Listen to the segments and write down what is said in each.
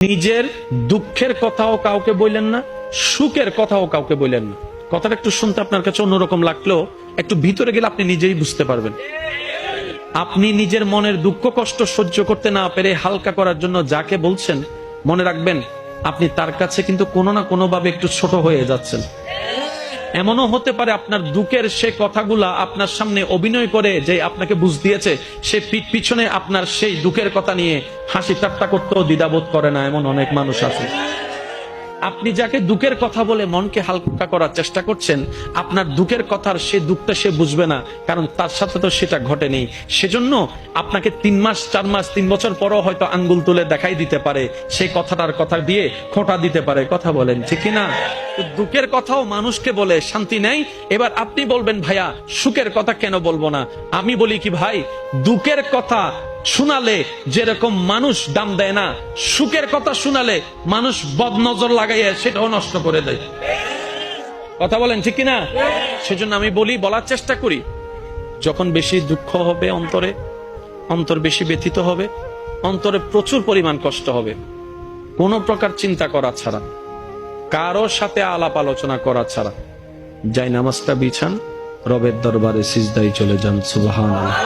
নিজের দুঃখের কথাও কাউকে বললেন না, সুখের কথাও কাউকে বললেন না। কথাটা একটু শুনতে আপনার কাছে অন্যরকম লাগলেও একটু ভিতরে গেলে আপনি নিজেই বুঝতে পারবেন। আপনি নিজের মনের দুঃখ কষ্ট সহ্য করতে না পেরে হালকা করার জন্য যাকে বলছেন, মনে রাখবেন আপনি তার কাছে কিন্তু কোনো না কোনো ভাবে একটু ছোট হয়ে যাচ্ছেন। এমনও হতে পারে আপনার দুঃখের সে কথাগুলা আপনার সামনে অভিনয় করে যে আপনাকে বুঝ দিয়েছে, সে পিছনে আপনার সেই দুঃখের কথা নিয়ে হাসি ঠাট্টা করতেও দ্বিধাবোধ করে না, এমন অনেক মানুষ আছে। আপনি যাকে দুঃখের কথা বলে মনকে হালকা করার চেষ্টা করছেন, আপনার দুঃখের কথার সে দুঃখটা সে বুঝবে না, কারণ তার সাথে তো সেটা ঘটেনি। সেজন্য আপনাকে 3 মাস 4 মাস 3 বছর পরও হয়তো আঙ্গুল তুলে দেখাই দিতে পারে, সেই কথাটার কথা দিয়ে খোঁটা দিতে পারে। কথা বলেন ঠিক কিনা? দুঃখের কথাও মানুষকে বলে শান্তি নেই। এবার আপনি বলবেন ভাইয়া সুখের কথা কেন বলবো না? আমি বলি কি ভাই, দুঃখের কথা শোনালে যেরকম মানুষ দাম দেয় না, সুখের কথা শোনালে মানুষ বদনজর লাগাইয়া সেটাও নষ্ট করে দেয়। কথা বলেন ঠিক কিনা? সেজন্য আমি বলার চেষ্টা করি, যখন বেশি দুঃখ হবে অন্তর বেশি ব্যথিত হবে, অন্তরে প্রচুর পরিমাণ কষ্ট হবে, কোনো প্রকার চিন্তা করা ছাড়া, কারো সাথে আলাপ আলোচনা করা ছাড়া যাই নামাজটা বিছান, রবের দরবারে সিজদায় চলে যান। সুবহানাল্লাহ।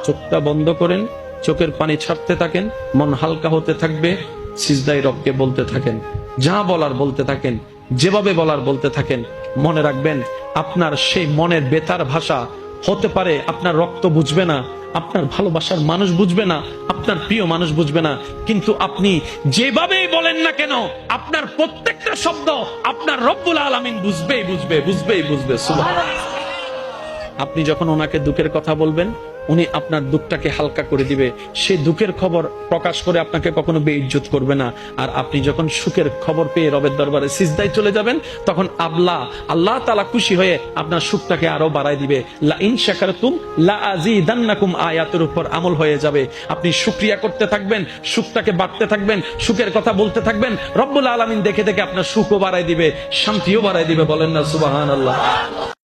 চোখটা বন্ধ করেন, চোখের পানি ছাড়তে থাকেন, মন হালকা হতে থাকবে, সিজদায় রবকে বলতে থাকেন, যা বলার বলতে থাকেন, যেভাবে বলার বলতে থাকেন। মনে রাখবেন আপনার সেই মনের বেতার ভাষা হতে পারে আপনার রক্ত বুঝবে না, আপনার ভালোবাসার মানুষ বুঝবে না, আপনার প্রিয় মানুষ বুঝবে না, কিন্তু আপনি যেভাবেই বলেন না কেন আপনার প্রত্যেকটা শব্দ আপনার রব্বুল আলামিন বুঝবে। সুবহানাল্লাহ। আপনি যখন ওনাকে দুঃখের কথা বলবেন, উনি আপনার দুঃখটাকে হালকা করে দিবে। সেই দুঃখের খবর প্রকাশ করে আপনাকে কখনো বেইজ্জত করবে না। আর আপনি যখন সুখের খবর পেয়ে রবের দরবারে সিজদায় চলে যাবেন, তখন আল্লাহ তাআলা খুশি হয়ে আপনার সুখটাকে আরো বাড়ায় দিবে। লা ইন শাকারতুম লা আযীদান্নাকুম আয়াতের উপর আমল হয়ে যাবে। আপনি শুকরিয়া করতে থাকবেন, সুখটাকে বাড়তে থাকবেন, সুখের কথা বলতে থাকবেন, রব্বুল আলামিন দেখে দেখে আপনার সুখও বাড়ায় দিবে, শান্তিও বাড়ায় দিবে। বলেন না সুবহানাল্লাহ।